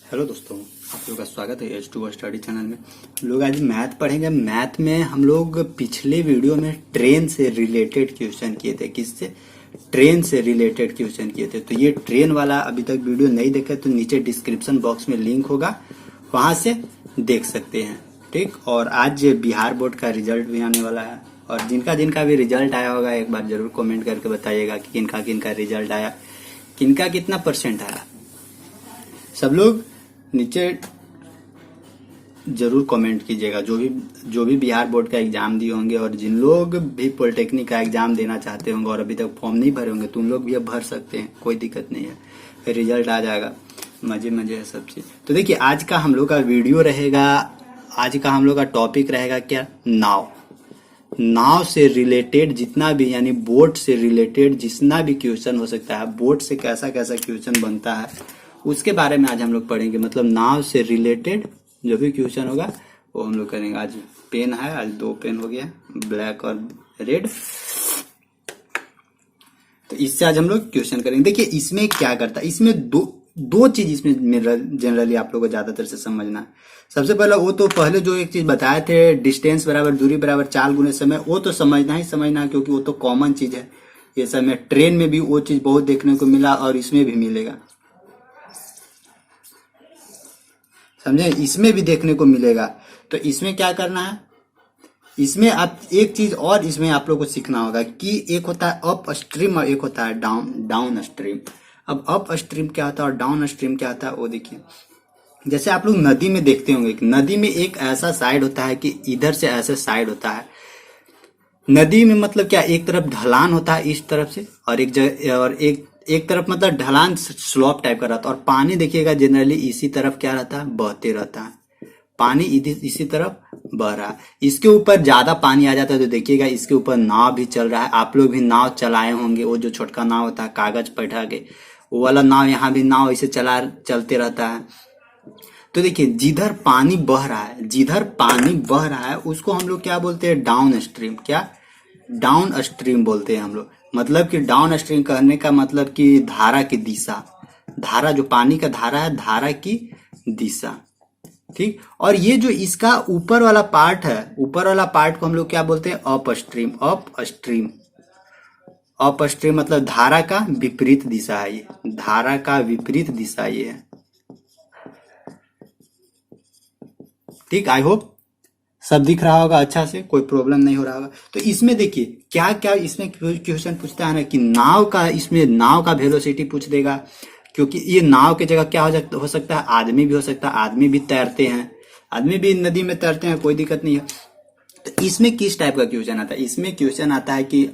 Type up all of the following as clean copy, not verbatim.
Hello दोस्तों, आप लोगों का स्वागत है H2O स्टडी चैनल में। हम लोग आज मैथ पढ़ेंगे। मैथ में हम लोग पिछले वीडियो में ट्रेन से रिलेटेड क्वेश्चन किए थे। किससे? ट्रेन से रिलेटेड क्वेश्चन किए थे। तो ये ट्रेन वाला अभी तक वीडियो नहीं देखे तो नीचे डिस्क्रिप्शन बॉक्स में लिंक होगा, वहां से देख सकते हैं। ठीक। और आज बिहार बोर्ड का रिजल्ट भी आने वाला है, और जिनका जिनका भी रिजल्ट आया होगा एक बार जरूर कमेंट करके बताइएगा कि किनका किनका रिजल्ट आया, किनका कितना परसेंट आया। सब लोग नीचे जरूर कमेंट कीजिएगा, जो भी बिहार बोर्ड का एग्जाम दिए होंगे, और जिन लोग भी पॉलिटेक्निक का एग्जाम देना चाहते होंगे और अभी तक फॉर्म नहीं भरे होंगे तो उन लोग भी अब भर सकते हैं, कोई दिक्कत नहीं है। रिजल्ट आ जाएगा, मजे मजे है सब चीज। तो देखिए आज का हम लोग का वीडियो रहेगा, आज का हम लोग का टॉपिक रहेगा क्या? नाव। नाव से रिलेटेड जितना भी, यानी बोट से रिलेटेड जितना भी क्वेश्चन हो सकता है, बोट से कैसा कैसा क्वेश्चन बनता है उसके बारे में आज हम लोग पढ़ेंगे। मतलब नाव से रिलेटेड जो भी क्वेश्चन होगा वो हम लोग करेंगे। आज पेन है, आज 2 पेन हो गया, ब्लैक और रेड। तो इससे आज हम लोग क्वेश्चन करेंगे। देखिए इसमें क्या करता है, इसमें दो चीज इसमें जनरली आप लोगों को ज्यादातर से समझना है। सबसे पहले वो तो पहले जो एक चीज बताए थे, डिस्टेंस बराबर दूरी बराबर चाल गुने समय, वो तो समझना ही समझना है, क्योंकि वो तो कॉमन चीज है। ये सब में ट्रेन में भी वो चीज बहुत देखने को मिला और इसमें भी मिलेगा, समझे? इसमें भी देखने को मिलेगा। तो इसमें क्या करना है, इसमें आप एक चीज और इसमें आप लोग को सीखना होगा कि एक होता है अप स्ट्रीम और एक होता है डाउन स्ट्रीम। अब अप स्ट्रीम क्या होता है और डाउन स्ट्रीम क्या होता है वो देखिए। जैसे आप लोग नदी में देखते होंगे, नदी में एक ऐसा साइड होता है कि इधर से ऐसे साइड होता है। नदी में मतलब क्या, एक तरफ ढलान होता है इस तरफ से, और एक तरफ मतलब ढलान स्लोप टाइप का रहता है। और पानी देखिएगा जनरली इसी तरफ क्या रहता है, बहते रहता है। पानी इसी तरफ बह रहा है। इसके ऊपर ज्यादा पानी आ जाता है तो देखिएगा इसके ऊपर नाव भी चल रहा है। आप लोग भी नाव चलाए होंगे, वो जो छोटका नाव होता है कागज बैठा के, वो वाला नाव, यहाँ भी नाव ऐसे चलते रहता है। तो देखिए जिधर पानी बह रहा है उसको हम लोग क्या बोलते हैं, डाउन स्ट्रीम। क्या? डाउन स्ट्रीम बोलते हैं हम लोग। मतलब कि डाउन स्ट्रीम कहने का मतलब कि धारा की दिशा, धारा जो पानी का धारा है, धारा की दिशा। ठीक। और ये जो इसका ऊपर वाला पार्ट है, ऊपर वाला पार्ट को हम लोग क्या बोलते हैं, अप स्ट्रीम। अप स्ट्रीम मतलब धारा का विपरीत दिशा है, ये धारा का विपरीत दिशा ये है। ठीक। आई होप सब दिख रहा होगा अच्छा से, कोई प्रॉब्लम नहीं हो रहा होगा। तो इसमें देखिए क्या क्या इसमें क्वेश्चन पूछता है ना, कि नाव का, इसमें नाव का वेलोसिटी पूछ देगा, क्योंकि ये नाव की जगह क्या हो सकता है, आदमी भी हो सकता है। आदमी भी तैरते हैं, आदमी भी नदी में तैरते हैं, कोई दिक्कत नहीं है। तो इसमें किस टाइप का क्वेश्चन आता है, इसमें क्वेश्चन आता है कि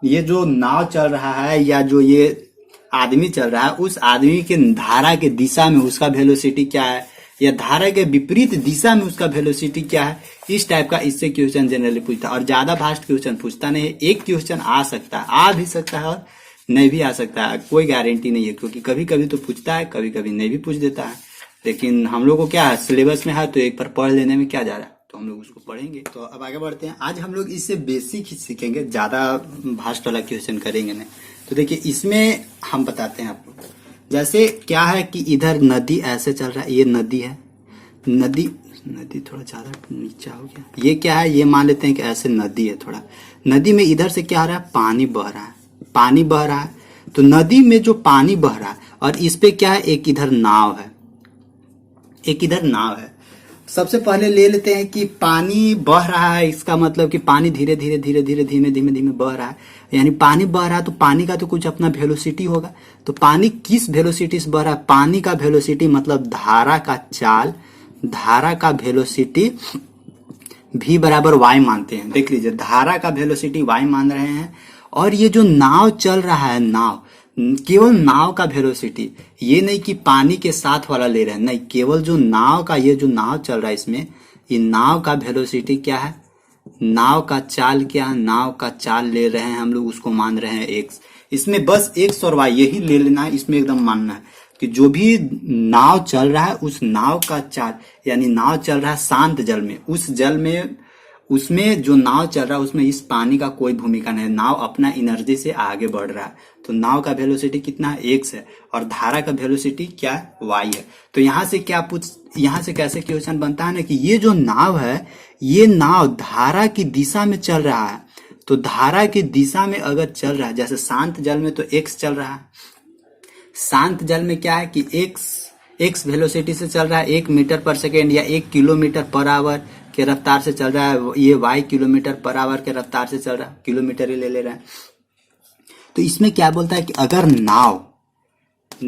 ये जो नाव चल रहा है या जो ये आदमी चल रहा है, उस आदमी के धारा के दिशा में उसका वेलोसिटी क्या है, या धारा के विपरीत दिशा में उसका वेलोसिटी क्या है। इस टाइप का इससे क्वेश्चन जनरली पूछता है, और ज्यादा वास्ट क्वेश्चन पूछता नहीं है। एक क्वेश्चन आ सकता है, आ भी सकता है और नहीं भी आ सकता है, कोई गारंटी नहीं है, क्योंकि कभी कभी तो पूछता है, कभी कभी नहीं भी पूछ देता है। लेकिन हम लोग को क्या है, सिलेबस में है तो एक बार पढ़ लेने में क्या जा रहा है, तो हम लोग उसको पढ़ेंगे। तो अब आगे बढ़ते हैं। आज हम लोग इससे बेसिक ही सीखेंगे, ज्यादा वास्ट वाला क्वेश्चन करेंगे नहीं। तो देखिए इसमें हम बताते हैं आपको। जैसे क्या है कि इधर नदी ऐसे चल रहा है, ये नदी है, नदी थोड़ा ज्यादा नीचा हो गया। ये क्या है, ये मान लेते हैं कि ऐसे नदी है। थोड़ा नदी में इधर से क्या हो रहा है, पानी बह रहा है। तो नदी में जो पानी बह रहा है और इस पे क्या है, एक इधर नाव है। सबसे पहले ले लेते हैं कि पानी बह रहा है, इसका मतलब कि पानी धीरे धीमे बह रहा है। यानी पानी बह रहा है तो पानी का तो कुछ अपना वेलोसिटी होगा। तो पानी किस वेलोसिटी से बह रहा है, पानी का वेलोसिटी मतलब धारा का चाल, धारा का वेलोसिटी v बराबर y मानते हैं। देख लीजिए धारा का वेलोसिटी y मान रहे हैं, और ये जो नाव चल रहा है, नाव, केवल नाव का वेलोसिटी, ये नहीं कि पानी के साथ वाला ले रहे हैं, नहीं, केवल जो नाव का, ये जो नाव चल रहा है इसमें, ये नाव का वेलोसिटी क्या है, नाव का चाल क्या है, नाव का चाल ले रहे हैं हम लोग, उसको मान रहे हैं x। इसमें बस x और y यही ले लेना है, इसमें एकदम मानना है कि जो भी नाव चल रहा है उस नाव का चाल, यानी नाव चल रहा है शांत जल में, उस जल में उसमें जो नाव चल रहा है उसमें इस पानी का कोई भूमिका नहीं है, नाव अपना एनर्जी से आगे बढ़ रहा है। तो नाव का वेलोसिटी कितना है, x है, और धारा का वेलोसिटी क्या है, y है। तो यहाँ से कैसे क्वेश्चन बनता है ना कि ये जो नाव है, ये नाव धारा की दिशा में चल रहा है। तो धारा की दिशा में अगर चल रहा है, जैसे शांत जल में तो x चल रहा है, शांत जल में क्या है कि x वेलोसिटी से चल रहा है 1 मीटर पर सेकेंड या 1 किलोमीटर पर आवर के रफ्तार से चल रहा है, ये y किलोमीटर पर आवर के रफ्तार से चल रहा है, किलोमीटर ही ले रहा है। तो इसमें क्या बोलता है कि अगर नाव,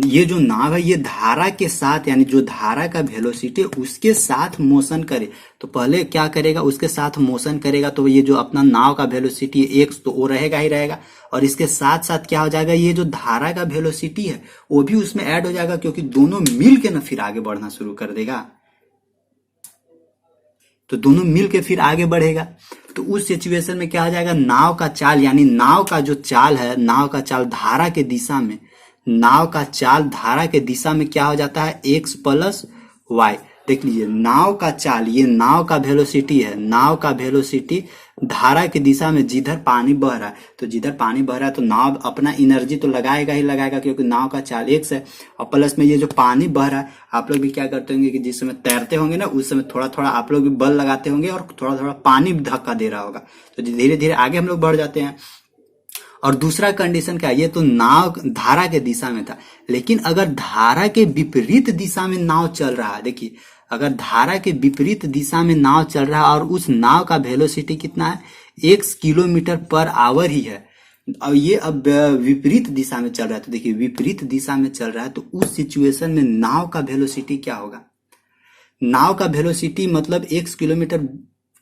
ये जो नाव है ये धारा के साथ, यानी जो धारा का वेलोसिटी उसके साथ मोशन करे, तो पहले क्या करेगा, उसके साथ मोशन करेगा, तो ये जो अपना नाव का वेलोसिटी है x, तो वो रहेगा ही रहेगा, और इसके साथ साथ क्या हो जाएगा, ये जो धारा का वेलोसिटी है वो भी उसमें ऐड हो जाएगा, क्योंकि दोनों मिल के ना फिर आगे बढ़ना शुरू कर देगा। तो दोनों मिल के फिर आगे बढ़ेगा। तो उस सिचुएशन में क्या हो जाएगा, नाव का चाल, यानी नाव का जो चाल है, नाव का चाल धारा के दिशा में, नाव का चाल धारा के दिशा में क्या हो जाता है, x प्लस वाई। देख लीजिए, नाव का चाल, ये नाव का वेलोसिटी है, नाव का वेलोसिटी धारा की दिशा में, जिधर पानी बह रहा है, तो जिधर पानी बह रहा है तो नाव अपना एनर्जी तो लगाएगा ही लगाएगा, क्योंकि नाव का चाल x है, और प्लस में ये जो पानी बह रहा है, आप लोग भी क्या करते होंगे कि जिस समय तैरते होंगे ना, उस समय थोड़ा थोड़ा आप लोग भी बल लगाते होंगे और थोड़ा थोड़ा पानी भी धक्का दे रहा होगा, तो धीरे धीरे आगे हम लोग बढ़ जाते हैं। और दूसरा कंडीशन क्या है, ये तो नाव धारा के दिशा में था, लेकिन अगर धारा के विपरीत दिशा में नाव चल रहा है, देखिए अगर धारा के विपरीत दिशा में नाव चल रहा है और उस नाव का वेलोसिटी कितना है, x किलोमीटर पर आवर ही है, और ये अब विपरीत दिशा में चल रहा है, तो देखिए विपरीत दिशा में चल रहा है, तो उस सिचुएशन में नाव का वेलोसिटी क्या होगा, नाव का वेलोसिटी मतलब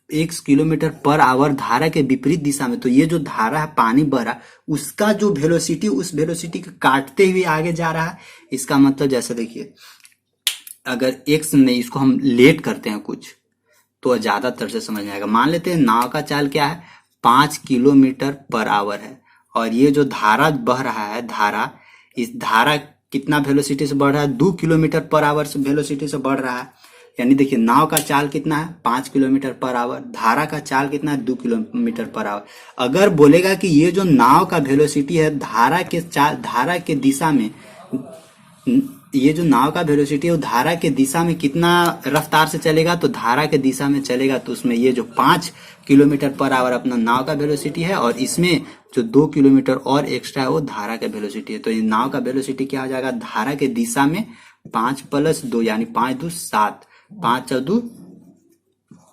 x किलोमीटर पर आवर धारा के विपरीत दिशा में। तो ये जो धारा है, पानी बह रहा, उसका जो वेलोसिटी, उस वेलोसिटी को काटते हुए आगे जा रहा है। इसका मतलब जैसे देखिए, अगर x में इसको हम लेट करते हैं कुछ, तो ज्यादातर से समझ में आएगा। मान लेते हैं नाव का चाल क्या है, 5 किलोमीटर पर आवर है, और ये जो धारा बह रहा है, धारा, इस धारा कितना वेलोसिटी से बढ़ रहा है, 2 किलोमीटर पर आवर से वेलोसिटी से बढ़ रहा है। यानी देखिए, नाव का चाल कितना है, 5 किलोमीटर पर आवर, धारा का चाल कितना है, 2 किलोमीटर पर आवर। अगर बोलेगा कि ये जो नाव का वेलोसिटी है धारा के दिशा में, ये जो नाव का वेलोसिटी है वो धारा के दिशा में कितना रफ्तार से चलेगा, तो धारा के दिशा में चलेगा, तो उसमें ये जो 5 किलोमीटर पर आवर अपना नाव का वेलोसिटी है, और इसमें जो 2 किलोमीटर और एक्स्ट्रा है वो धारा का वेलोसिटी है। तो ये नाव का वेलोसिटी क्या हो जाएगा, धारा के दिशा में 5 प्लस 2 यानी 5 2 7,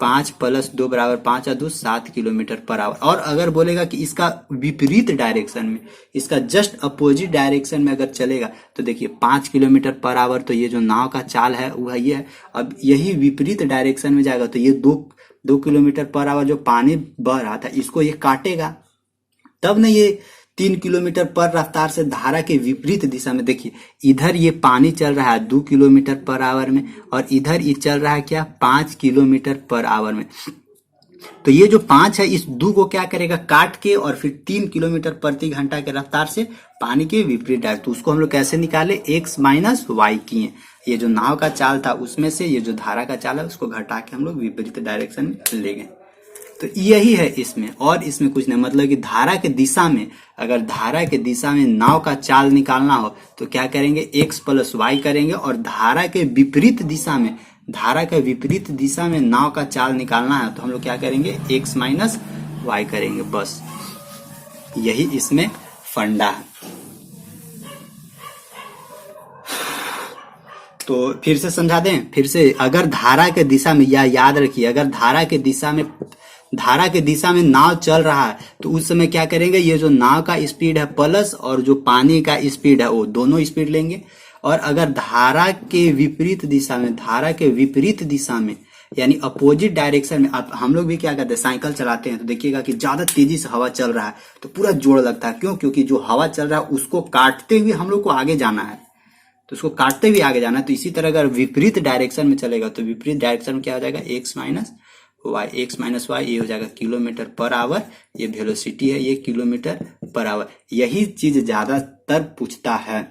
5 प्लस 2 बराबर 5 2 7 किलोमीटर पर आवर। और अगर बोलेगा कि इसका विपरीत डायरेक्शन में, इसका जस्ट अपोजिट डायरेक्शन में अगर चलेगा, तो देखिए 5 किलोमीटर पर आवर, तो ये जो नाव का चाल है वह ये है। अब यही विपरीत डायरेक्शन में जाएगा, तो ये 2 किलोमीटर पर आवर जो पानी बह रहा था, इसको ये काटेगा, तब ना ये 3 किलोमीटर पर रफ्तार से धारा के विपरीत दिशा में, देखिए इधर ये पानी चल रहा है 2 किलोमीटर पर आवर में, और इधर ये चल रहा है क्या, 5 किलोमीटर पर आवर में। तो ये जो 5 है, इस 2 को क्या करेगा, काट के, और फिर 3 किलोमीटर प्रति घंटा के रफ्तार से पानी के विपरीत डायरेक्शन। तो उसको हम लोग कैसे निकाले, x माइनस वाई किए। ये जो नाव का चाल था उसमें से ये जो धारा का चाल है उसको घटा के हम लोग विपरीत डायरेक्शन में ले गए। तो यही है इसमें, और इसमें कुछ नहीं। मतलब कि धारा के दिशा में, अगर धारा के दिशा में नाव का चाल निकालना हो तो क्या करेंगे, x प्लस वाई करेंगे, और धारा के विपरीत दिशा में, धारा के विपरीत दिशा में नाव का चाल निकालना है तो हम लोग क्या करेंगे, x माइनस वाई करेंगे। बस यही इसमें फंडा है। तो फिर से समझा दें, फिर से, अगर धारा के दिशा में, या याद रखिए, अगर धारा के दिशा में नाव चल रहा है तो उस समय क्या करेंगे, ये जो नाव का स्पीड है प्लस और जो पानी का स्पीड है वो दोनों स्पीड लेंगे। और अगर धारा के विपरीत दिशा में यानी अपोजिट डायरेक्शन में, आप हम लोग भी क्या करते हैं, साइकिल चलाते हैं तो देखिएगा कि ज्यादा तेजी से हवा चल रहा है तो पूरा जोर लगता है। क्यों? क्योंकि जो हवा चल रहा है उसको काटते हुए हम लोग को आगे जाना है, तो उसको काटते हुए आगे जाना है। तो इसी तरह अगर विपरीत डायरेक्शन में चलेगा तो विपरीत डायरेक्शन में क्या हो जाएगा, x माइनस वाई, ये हो जाएगा किलोमीटर पर आवर। ये वेलोसिटी है, ये किलोमीटर पर आवर। यही चीज ज्यादातर पूछता है।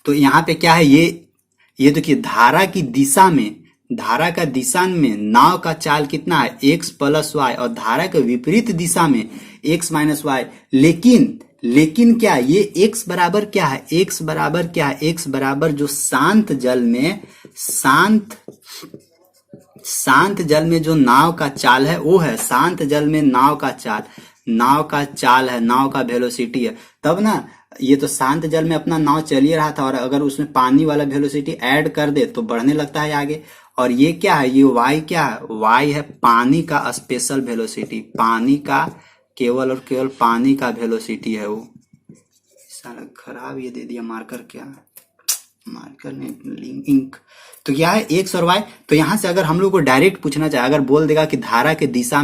तो यहाँ पे क्या है, ये देखिए, धारा की दिशा में, धारा का दिशा में नाव का चाल कितना है x प्लस वाई, और धारा के विपरीत दिशा में x माइनस वाई। लेकिन क्या ये x बराबर क्या है, x बराबर क्या है, x बराबर जो शांत जल में जो नाव का चाल है वो है, शांत जल में नाव का चाल है, नाव का वेलोसिटी है। तब ना ये तो शांत जल में अपना नाव चल ही रहा था, और अगर उसमें पानी वाला वेलोसिटी ऐड कर दे तो बढ़ने लगता है आगे। और ये क्या है, ये y क्या है, y है पानी का स्पेशल वेलोसिटी, पानी का केवल और केवल पानी का वेलोसिटी है वो। साला खराब ये दे दिया मार्कर, क्या मार्कर ने इंक। तो क्या है x और y। तो यहां से अगर हम लोग को डायरेक्ट पूछना चाहे, अगर बोल देगा कि धारा के दिशा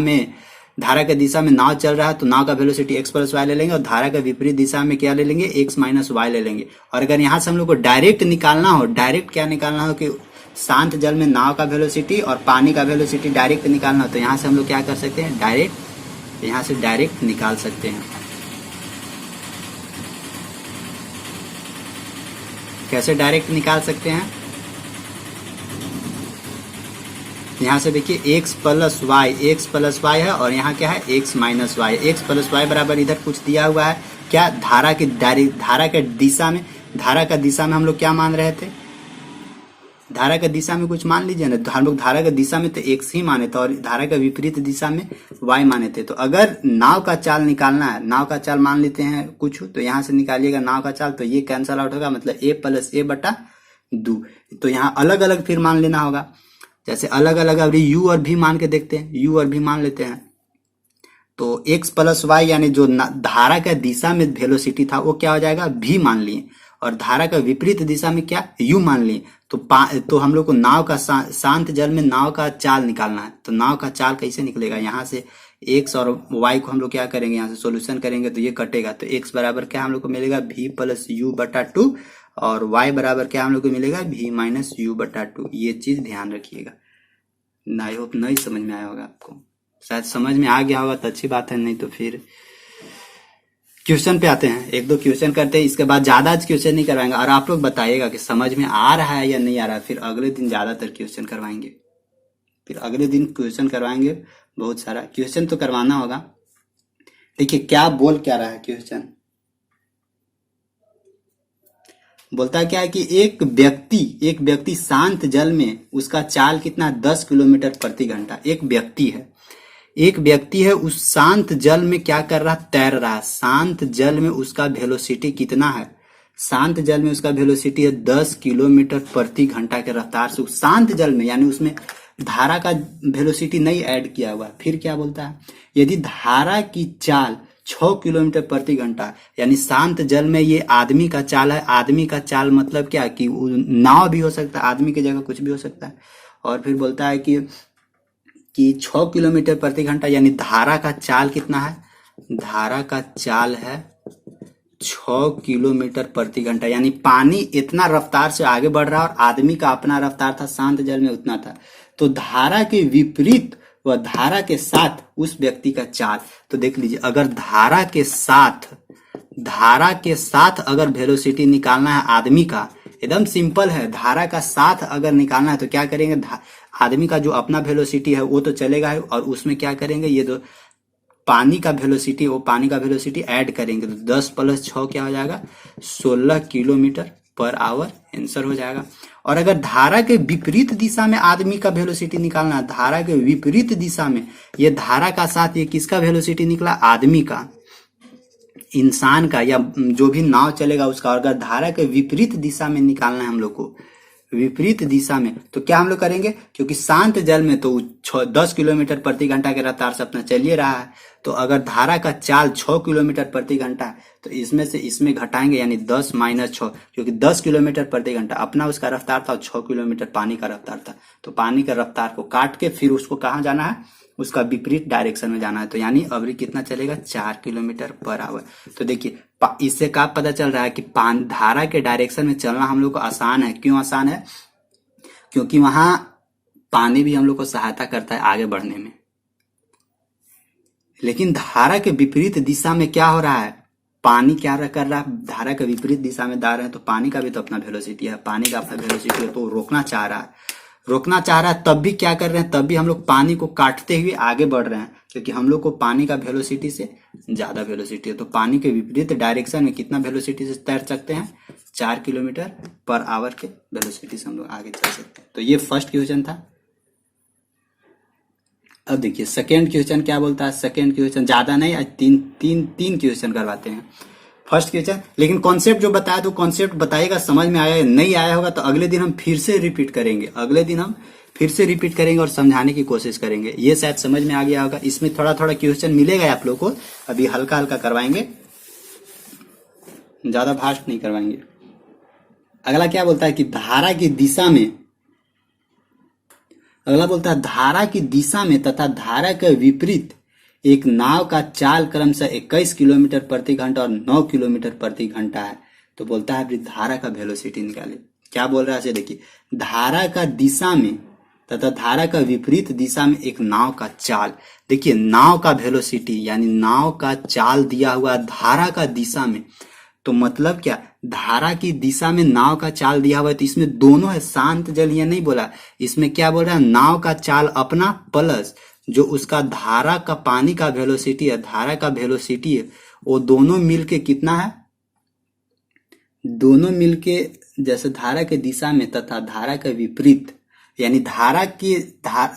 में नाव चल रहा है तो नाव का वेलोसिटी x प्लस वाई ले लेंगे, और धारा के विपरीत दिशा में क्या ले लेंगे, x माइनस वाई ले लेंगे। और अगर यहाँ से हम लोग को डायरेक्ट निकालना हो, डायरेक्ट क्या निकालना हो कि शांत जल में नाव का वेलोसिटी और पानी का वेलोसिटी डायरेक्ट निकालना हो, तो यहाँ से हम लोग क्या कर सकते हैं, यहाँ से डायरेक्ट निकाल सकते हैं। कैसे डायरेक्ट निकाल सकते हैं, यहाँ से देखिए x प्लस वाई है, और यहाँ क्या है x minus y. x plus y बराबर इधर कुछ दिया हुआ है क्या, धारा का दिशा में हम लोग क्या मान रहे थे, धारा का दिशा में कुछ मान लीजिए ना। हम लोग धारा का दिशा में तो x ही माने थे, और धारा का विपरीत दिशा में y माने थे। तो अगर नाव का चाल निकालना है, नाव का चाल मान लेते हैं कुछ, तो यहाँ से निकालिएगा नाव का चाल, तो ये कैंसल आउट होगा, मतलब a प्लस a बटा 2। तो यहाँ अलग अलग फिर मान लेना होगा, जैसे अलग अलग अभी u और v मान के देखते हैं, u और v मान लेते हैं। तो x प्लस वाई यानी जो धारा का दिशा में वेलोसिटी था वो क्या हो जाएगा, v मान लिए, और धारा का विपरीत दिशा में क्या, u मान लिए। तो हम लोग को नाव का शांत जल में नाव का चाल निकालना है। तो नाव का चाल कैसे निकलेगा, यहाँ से x और y को हम लोग क्या करेंगे, यहाँ से सोल्यूशन करेंगे तो ये कटेगा। तो x बराबर क्या हम लोग को मिलेगा, v प्लस u बटा 2, और y बराबर क्या हम लोग को मिलेगा, v माइनस u बटा 2। ये चीज ध्यान रखिएगा। आई होप नहीं समझ में आया होगा आपको, शायद समझ में आ गया होगा तो अच्छी बात है, नहीं तो फिर क्वेश्चन पे आते हैं। एक दो क्वेश्चन करते हैं, इसके बाद ज्यादा क्वेश्चन नहीं करवाएंगे, और आप लोग बताइएगा कि समझ में आ रहा है या नहीं आ रहा है। फिर अगले दिन ज्यादातर क्वेश्चन करवाएंगे, बहुत सारा क्वेश्चन तो करवाना होगा। देखिए क्या बोल क्या रहा है क्वेश्चन, बोलता है क्या है कि एक व्यक्ति शांत जल में उसका चाल कितना, 10 किलोमीटर प्रति घंटा। एक व्यक्ति है उस शांत जल में क्या कर रहा, तैर रहा है। शांत जल में उसका वेलोसिटी कितना है, शांत जल में उसका वेलोसिटी है 10 किलोमीटर प्रति घंटा के रफ्तार से उस शांत जल में, यानी उसमें धारा का वेलोसिटी नहीं ऐड किया हुआ। फिर क्या बोलता है, यदि धारा की चाल 6 किलोमीटर प्रति घंटा, यानी शांत जल में ये आदमी का चाल है। आदमी का चाल मतलब क्या कि नाव भी हो सकता है, आदमी की जगह कुछ भी हो सकता है। और फिर बोलता है कि 6 किलोमीटर प्रति घंटा, यानी धारा का चाल कितना है, धारा का चाल है 6 किलोमीटर प्रति घंटा, यानी पानी इतना रफ्तार से आगे बढ़ रहा है और आदमी का अपना रफ्तार था शांत जल में उतना था। तो धारा के विपरीत व धारा के साथ उस व्यक्ति का चाल, तो देख लीजिए, अगर धारा के साथ अगर वेलोसिटी निकालना है आदमी का, एकदम सिंपल है। धारा का साथ अगर निकालना है तो क्या करेंगे, आदमी का जो अपना वेलोसिटी है वो तो चलेगा है, और उसमें क्या करेंगे, ये जो पानी का वेलोसिटी ऐड करेंगे। तो 10 प्लस 6 क्या हो जाएगा, 16 किलोमीटर पर आवर आंसर हो जाएगा। और अगर धारा के विपरीत दिशा में आदमी का वेलोसिटी निकालना है, धारा के विपरीत दिशा में, ये धारा का साथ ये किसका वेलोसिटी निकला, आदमी का, इंसान का, या जो भी नाव चलेगा उसका। और अगर धारा के विपरीत दिशा में निकालना है हम लोग को, विपरीत दिशा में, तो क्या हम लोग करेंगे, क्योंकि शांत जल में तो 10 किलोमीटर प्रति घंटा के रफ्तार से अपना चल ही रहा है। तो अगर धारा का चाल 6 किलोमीटर प्रति घंटा है तो इसमें से इसमें घटाएंगे, यानी 10 माइनस 6, क्योंकि 10 किलोमीटर प्रति घंटा अपना उसका रफ्तार था और 6 किलोमीटर पानी का रफ्तार था। तो पानी का रफ्तार को काट के फिर उसको कहाँ जाना है, उसका विपरीत डायरेक्शन में जाना है। तो यानी अभी कितना चलेगा, 4 किलोमीटर पर आवर। तो देखिए इससे क्या पता चल रहा है कि धारा के डायरेक्शन में चलना हम लोग को आसान है। क्यों आसान है, क्योंकि वहां पानी भी हम लोग को सहायता करता है आगे बढ़ने में। लेकिन धारा के विपरीत दिशा में क्या हो रहा है, पानी क्या कर रहा है, धारा के विपरीत दिशा में जा रहे हैं, तो पानी का भी तो अपना वेलोसिटी है, पानी का अपना वेलोसिटी है, तो रोकना चाह रहा है। रोकना चाह रहा है तब भी क्या कर रहे हैं, तब भी हम लोग पानी को काटते हुए आगे बढ़ रहे हैं, क्योंकि हम लोग को पानी का वेलोसिटी से ज्यादा वेलोसिटी है। तो पानी के विपरीत डायरेक्शन में कितना वेलोसिटी से तैर सकते हैं, 4 किलोमीटर पर आवर के वेलोसिटी से हम लोग आगे चल सकते हैं। तो ये फर्स्ट क्वेश्चन था। अब देखिए सेकेंड क्वेश्चन क्या बोलता है। सेकेंड क्वेश्चन ज्यादा नहीं, आज तीन क्वेश्चन करवाते हैं। फर्स्ट क्वेश्चन, लेकिन कॉन्सेप्ट जो बताया तो कॉन्सेप्ट बताइएगा, समझ में आया नहीं आया होगा तो अगले दिन हम फिर से रिपीट करेंगे, अगले दिन हम फिर से रिपीट करेंगे और समझाने की कोशिश करेंगे। ये शायद समझ में आ गया होगा। इसमें थोड़ा थोड़ा क्वेश्चन मिलेगा आप लोग को, अभी हल्का हल्का करवाएंगे, ज्यादा फास्ट नहीं करवाएंगे। अगला क्या बोलता है कि धारा की दिशा में, अगला बोलता है धारा की दिशा में तथा धारा के विपरीत एक नाव का चाल क्रमशः 21 किलोमीटर प्रति घंटा और 9 किलोमीटर प्रति घंटा है। तो बोलता है धारा का वेलोसिटी निकाले। क्या बोल रहा है, देखिए धारा का दिशा में तथा धारा का विपरीत दिशा में एक नाव का चाल। देखिए नाव का वेलोसिटी यानी नाव का चाल दिया हुआ धारा का दिशा में, तो मतलब क्या, धारा की दिशा में नाव का चाल दिया हुआ है, तो इसमें दोनों है, शांत जल ये नहीं बोला। इसमें क्या बोल रहा है, नाव का चाल अपना प्लस जो उसका धारा का पानी का वेलोसिटी है, धारा का वेलोसिटी है, वो दोनों मिलके कितना है, दोनों मिलके जैसे धारा के दिशा में तथा धारा के विपरीत, यानी धारा की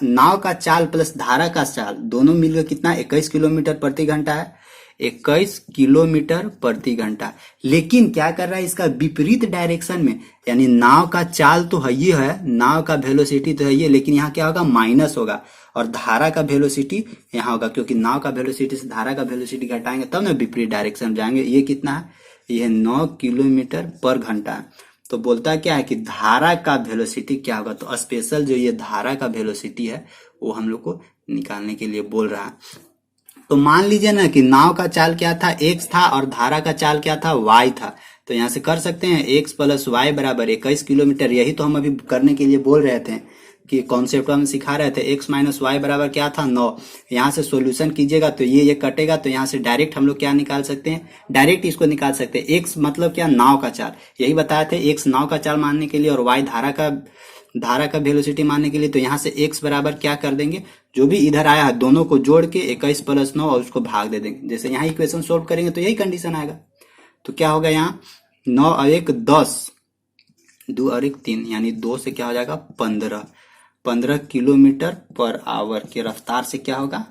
नाव का चाल प्लस धारा का चाल दोनों मिलकर कितना 21 किलोमीटर प्रति घंटा है, 21 किलोमीटर प्रति घंटा। लेकिन क्या कर रहा है, इसका विपरीत डायरेक्शन में, यानी नाव का चाल तो है ये है, नाव का वेलोसिटी तो है ये, लेकिन यहाँ क्या होगा, माइनस होगा और धारा का वेलोसिटी यहाँ होगा, क्योंकि नाव का वेलोसिटी से धारा का वेलोसिटी घटाएंगे तब ना विपरीत डायरेक्शन में जाएंगे। ये कितना है, ये 9 किलोमीटर पर घंटा है। तो बोलता क्या है कि धारा का वेलोसिटी क्या होगा, तो स्पेशल जो ये धारा का वेलोसिटी है वो हम लोग को निकालने के लिए बोल रहा है। तो मान लीजिए ना कि नाव का चाल क्या था, x था, और धारा का चाल क्या था, y था। तो यहाँ से कर सकते हैं x प्लस वाई बराबर 21 किलोमीटर। यही तो हम अभी करने के लिए बोल रहे थे कि कॉन्सेप्ट हम सिखा रहे थे। x माइनस वाई बराबर क्या था, 9। यहाँ से सॉल्यूशन कीजिएगा तो ये कटेगा, तो यहाँ से डायरेक्ट हम लोग क्या निकाल सकते हैं, डायरेक्ट इसको निकाल सकते हैं। x मतलब क्या, नाव का चाल, यही बताए थे, x नाव का चाल मानने के लिए और y धारा का वेलोसिटी मानने के लिए। तो यहाँ से x बराबर क्या कर देंगे, जो भी इधर आया है दोनों को जोड़ के 21 प्लस 9 और उसको भाग दे देंगे। जैसे यहाँ इक्वेशन सोल्व करेंगे तो यही कंडीशन आएगा। तो क्या होगा, यहाँ 9 और 1 10, 2 और 1 3, यानी 2 से क्या हो जाएगा 15 किलोमीटर पर आवर के रफ्तार से क्या होगा,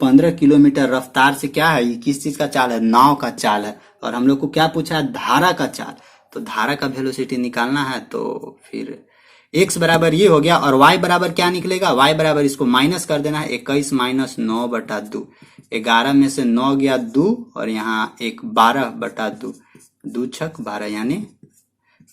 15 किलोमीटर रफ्तार से क्या है, ये किस चीज का चाल है, नाव का चाल है। और हम लोग को क्या पूछा है, धारा का चाल। तो धारा का वेलोसिटी निकालना है, तो फिर x बराबर ये हो गया और y बराबर क्या निकलेगा, y बराबर इसको माइनस कर देना है, 21 माइनस 9 बटा 2, 11 में से 9 गया 2 और यहाँ एक 12 बटा 2, 2 छक 12, यानी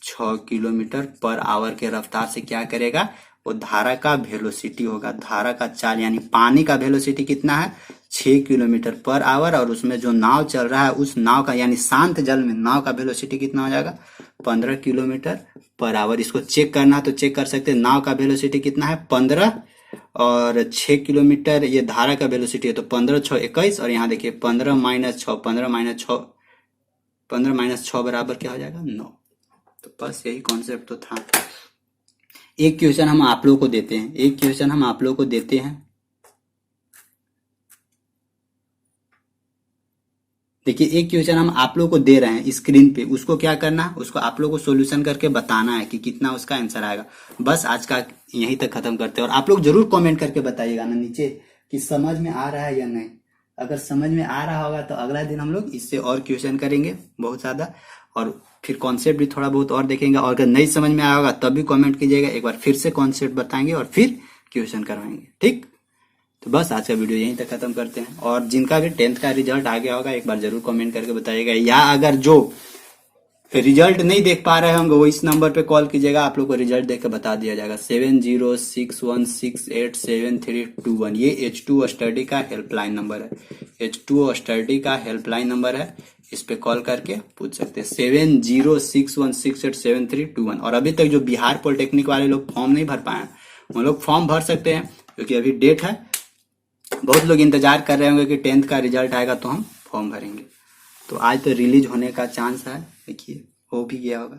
6 किलोमीटर पर आवर के रफ्तार से क्या करेगा, वो धारा का वेलोसिटी होगा। धारा का चाल यानी पानी का वेलोसिटी कितना है, 6 किलोमीटर पर आवर, और उसमें जो नाव चल रहा है उस नाव का यानी शांत जल में नाव का वेलोसिटी कितना हो जाएगा, 15 किलोमीटर पर आवर। इसको चेक करना है तो चेक कर सकते हैं, नाव का वेलोसिटी कितना है 15 और 6 किलोमीटर ये धारा का वेलोसिटी है, तो 15 6 21, और यहाँ देखिए 15 माइनस 6, 15 माइनस 6 बराबर क्या हो जाएगा 9। तो बस यही कॉन्सेप्ट तो था। एक क्वेश्चन हम आप लोगों को देते हैं, एक क्वेश्चन हम आप लोगों को देते हैं। देखिए एक क्वेश्चन हम आप लोगों को दे रहे हैं स्क्रीन पे, उसको क्या करना है, उसको आप लोगों को सॉल्यूशन करके बताना है कि कितना उसका आंसर आएगा। बस आज का यहीं तक खत्म करते हैं, और आप लोग जरूर कमेंट करके बताइएगा ना नीचे कि समझ में आ रहा है या नहीं। अगर समझ में आ रहा होगा तो अगला दिन हम लोग इससे और क्वेश्चन करेंगे बहुत ज्यादा, और फिर कॉन्सेप्ट भी थोड़ा बहुत और देखेंगे। और अगर नहीं समझ में आया होगा तब भी कमेंट कीजिएगा, एक बार फिर से कॉन्सेप्ट बताएंगे और फिर क्वेश्चन करवाएंगे, ठीक। तो बस आज का वीडियो यहीं तक खत्म करते हैं, और जिनका भी 10th का रिजल्ट आ गया होगा एक बार जरूर कमेंट करके बताइएगा, या अगर जो रिजल्ट नहीं देख पा रहे होंगे वो इस नंबर पे कॉल कीजिएगा, आप लोग को रिजल्ट देख के बता दिया जाएगा। 7061687321, ये H2O स्टडी का हेल्पलाइन नंबर है, H2O स्टडी का हेल्पलाइन नंबर है, इस पे कॉल करके पूछ सकते हैं 7061687321। और अभी तक जो बिहार पॉलिटेक्निक वाले लोग फॉर्म नहीं भर पाए वो लोग फॉर्म भर सकते हैं, क्योंकि अभी डेट है। बहुत लोग इंतजार कर रहे होंगे कि 10th का रिजल्ट आएगा तो हम फॉर्म भरेंगे। तो आज तो रिलीज होने का चांस है, देखिए हो भी गया होगा।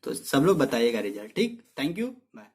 तो तो सब लोग बताइएगा रिजल्ट। ठीक, थैंक यू, बाय।